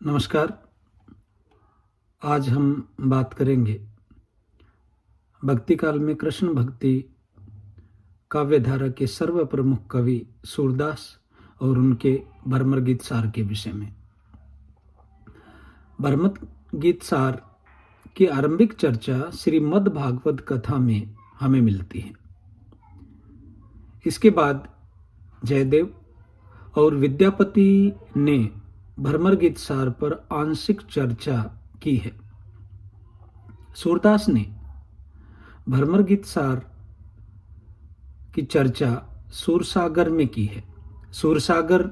नमस्कार। आज हम बात करेंगे भक्ति काल में कृष्ण भक्ति काव्य धारा के सर्व प्रमुख कवि सूरदास और उनके भरमर गीत सार के विषय में। भरमर गीत सार की आरंभिक चर्चा श्रीमद् भागवत कथा में हमें मिलती है। इसके बाद जयदेव और विद्यापति ने भरमर गीत सार पर आंशिक चर्चा की है। सूरदास ने भरमर गीत सार की चर्चा सूरसागर में की है। सूरसागर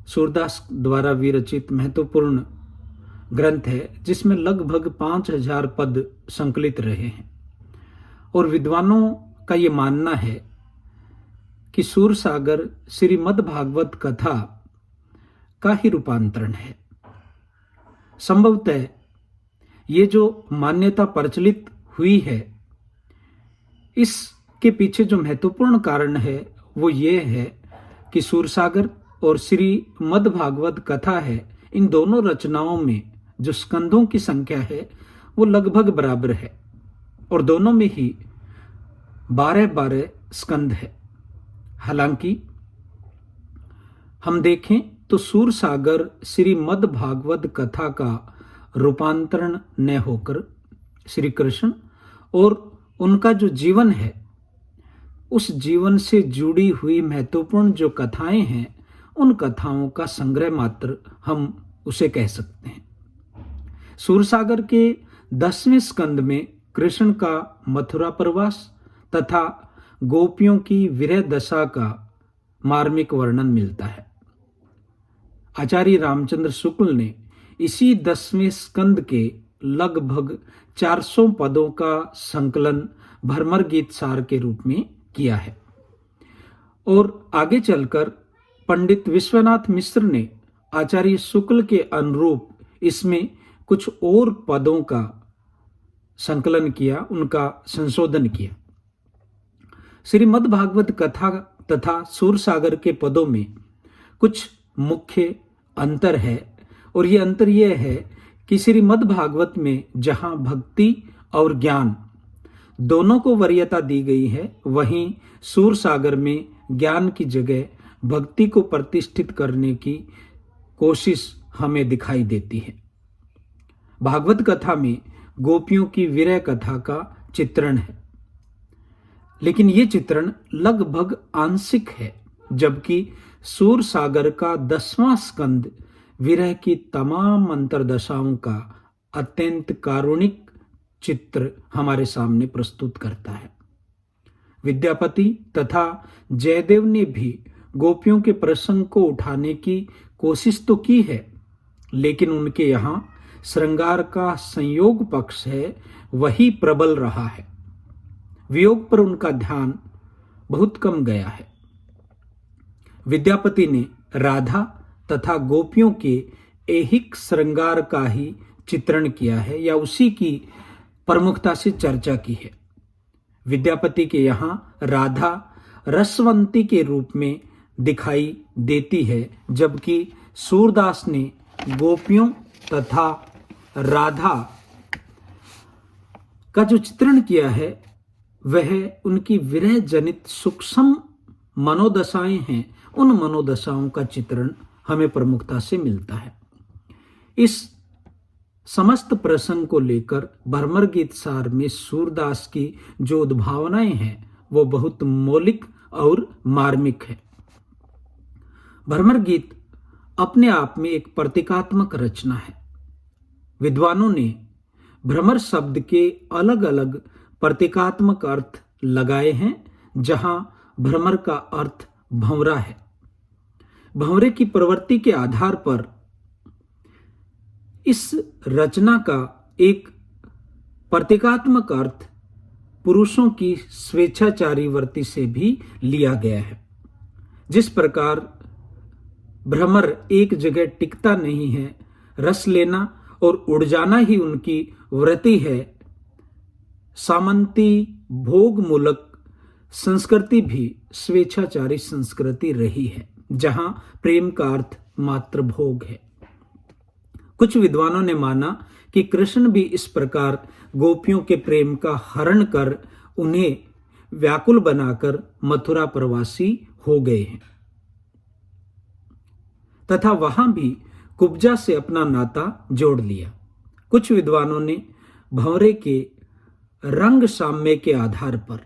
सूरदास द्वारा विरचित महत्वपूर्ण ग्रंथ है, जिसमें लगभग 5000 पद संकलित रहे हैं और विद्वानों का ये मानना है कि सूरसागर श्रीमद् भागवत कथा का ही रूपांतरण है। संभवतः ये जो मान्यता प्रचलित हुई है, इसके पीछे जो महत्वपूर्ण कारण है वो ये है कि सूरसागर और श्रीमद् भागवत कथा है, इन दोनों रचनाओं में जो स्कंदों की संख्या है वो लगभग बराबर है और दोनों में ही 12-12 स्कंद है। हालांकि हम देखें तो सूरसागर श्रीमद् भागवत कथा का रूपांतरण न होकर श्री कृष्ण और उनका जो जीवन है, उस जीवन से जुड़ी हुई महत्वपूर्ण जो कथाएं हैं, उन कथाओं का संग्रह मात्र हम उसे कह सकते हैं। सूरसागर के 10वें स्कंद में कृष्ण का मथुरा प्रवास तथा गोपियों की विरह दशा का मार्मिक वर्णन मिलता है। आचार्य रामचंद्र शुक्ल ने इसी 10वें स्कंद के लगभग 400 पदों का संकलन भरमर गीत सार के रूप में किया है और आगे चलकर पंडित विश्वनाथ मिश्र ने आचार्य शुक्ल के अनुरूप इसमें कुछ और पदों का संकलन किया, उनका संशोधन किया। श्रीमद् भागवत कथा तथा सूरसागर के पदों में कुछ मुख्य अंतर है और ये अंतर यह है कि श्रीमद् भागवत में जहां भक्ति और ज्ञान दोनों को वरीयता दी गई है, वहीं सूरसागर में ज्ञान की जगह भक्ति को प्रतिष्ठित करने की कोशिश हमें दिखाई देती है। भागवत कथा में गोपियों की विरह कथा का चित्रण है, लेकिन ये चित्रण लगभग आंशिक है, जबकि सूरसागर का 10वां स्कंद विरह की तमाम अंतरदशाओं का अत्यंत कारुणिक चित्र हमारे सामने प्रस्तुत करता है। विद्यापति तथा जयदेव ने भी गोपियों के प्रसंग को उठाने की कोशिश तो की है, लेकिन उनके यहाँ श्रृंगार का संयोग पक्ष है, वही प्रबल रहा है। वियोग पर उनका ध्यान बहुत कम गया है। विद्यापति ने राधा तथा गोपियों के ऐहिक श्रृंगार का ही चित्रण किया है या उसी की प्रमुखता से चर्चा की है। विद्यापति के यहाँ राधा रसवंती के रूप में दिखाई देती है, जबकि सूरदास ने गोपियों तथा राधा का जो चित्रण किया है वह उनकी विरह जनित सूक्ष्म मनोदशाएं हैं, उन मनोदशाओं का चित्रण हमें प्रमुखता से मिलता है। इस समस्त प्रसंग को लेकर भरमर गीत सार में सूरदास की जो उद्भावनाएं हैं वो बहुत मौलिक और मार्मिक है। भरमर गीत अपने आप में एक प्रतीकात्मक रचना है। विद्वानों ने भ्रमर शब्द के अलग अलग प्रतीकात्मक अर्थ लगाए हैं, जहां भ्रमर का अर्थ भंवरा है। भंवरे की प्रवृत्ति के आधार पर इस रचना का एक प्रतीकात्मक अर्थ पुरुषों की स्वेच्छाचारी वृत्ति से भी लिया गया है। जिस प्रकार भ्रमर एक जगह टिकता नहीं है, रस लेना और उड़ जाना ही उनकी वृत्ति है, सामंती भोग मूलक संस्कृति भी स्वेच्छाचारी संस्कृति रही है, जहां प्रेम का अर्थ मात्र भोग है। कुछ विद्वानों ने माना कि कृष्ण भी इस प्रकार गोपियों के प्रेम का हरण कर उन्हें व्याकुल बनाकर मथुरा प्रवासी हो गए हैं तथा वहां भी कुब्जा से अपना नाता जोड़ लिया। कुछ विद्वानों ने भंवरे के रंग साम्य के आधार पर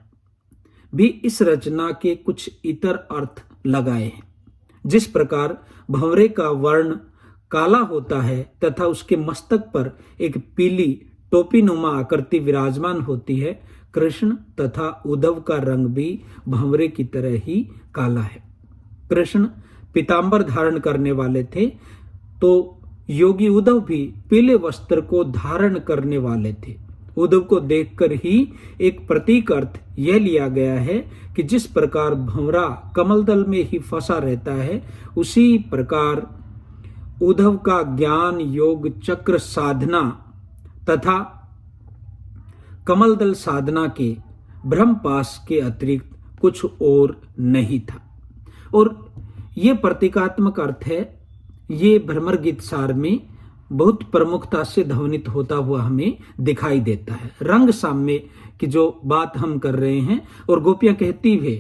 भी इस रचना के कुछ इतर अर्थ लगाए हैं। जिस प्रकार भंवरे का वर्ण काला होता है तथा उसके मस्तक पर एक पीली टोपी नुमा आकृति विराजमान होती है, कृष्ण तथा उद्धव का रंग भी भंवरे की तरह ही काला है। कृष्ण पीतांबर धारण करने वाले थे तो योगी उद्धव भी पीले वस्त्र को धारण करने वाले थे। उद्धव को देखकर ही एक प्रतीक अर्थ यह लिया गया है कि जिस प्रकार भंवरा कमलदल में ही फंसा रहता है, उसी प्रकार उद्धव का ज्ञान योग चक्र साधना तथा कमलदल साधना के ब्रह्मपास के अतिरिक्त कुछ और नहीं था। और ये प्रतीकात्मक अर्थ है, ये भ्रमर गीत सार में बहुत प्रमुखता से ध्वनित होता हुआ हमें दिखाई देता है। रंग साम्य की जो बात हम कर रहे हैं, और गोपियां कहती है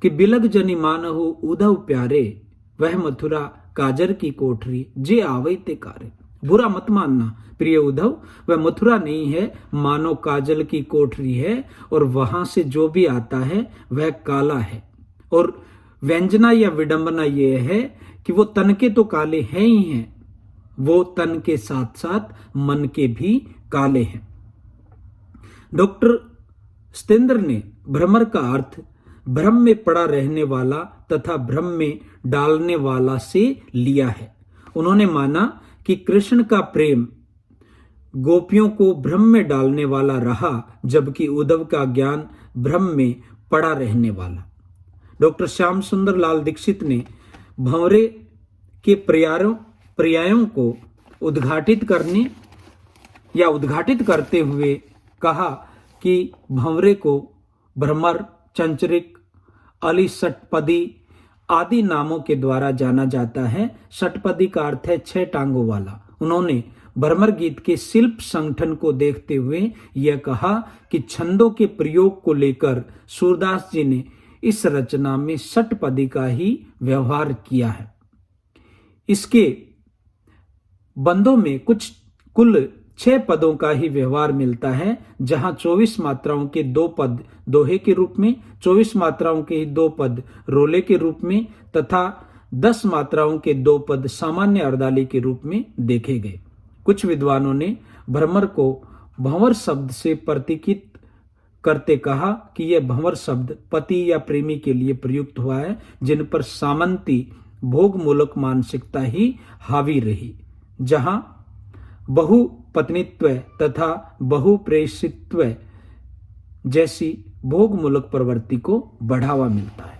कि बिलग जनी मानहु उद्धव प्यारे, वह मथुरा काजर की कोठरी जे आवे ते कारे। बुरा मत मानना प्रिय उद्धव, वह मथुरा नहीं है, मानो काजल की कोठरी है, और वहां से जो भी आता है वह काला है। और व्यंजना या विडंबना यह है कि वो तन के तो काले हैं ही हैं, वो तन के साथ साथ मन के भी काले हैं। डॉक्टर सतेंद्र ने भ्रमर का अर्थ भ्रम में पड़ा रहने वाला तथा भ्रम में डालने वाला से लिया है। उन्होंने माना कि कृष्ण का प्रेम गोपियों को भ्रम में डालने वाला रहा, जबकि उद्धव का ज्ञान भ्रम में पड़ा रहने वाला। डॉक्टर श्याम सुंदर लाल दीक्षित ने भंवरे के पर्यायों को उद्घाटित करते हुए कहा कि भंवरे को भ्रमर, चंचरिक, अली षटपदी आदि नामों के द्वारा जाना जाता है। षटपदी का अर्थ है 6 टांगों वाला। उन्होंने भ्रमर गीत के शिल्प संगठन को देखते हुए यह कहा कि छंदों के प्रयोग को लेकर सूरदास जी ने इस रचना में षटपदी का ही व्यवहार किया है। इसके बंदों में कुल 6 पदों का ही व्यवहार मिलता है, जहां 24 मात्राओं के 2 पद दोहे के रूप में, 24 मात्राओं के 2 पद रोले के रूप में तथा 10 मात्राओं के 2 पद सामान्य अर्दाली के रूप में देखे गए। कुछ विद्वानों ने भ्रमर को भंवर शब्द से प्रतीकित करते कहा कि यह भंवर शब्द पति या प्रेमी के लिए प्रयुक्त हुआ है, जिन पर सामंती भोग मूलक मानसिकता ही हावी रही, जहां बहु पत्नीत्व तथा बहु प्रेषित्व जैसी भोग मूलक प्रवृत्ति को बढ़ावा मिलता है।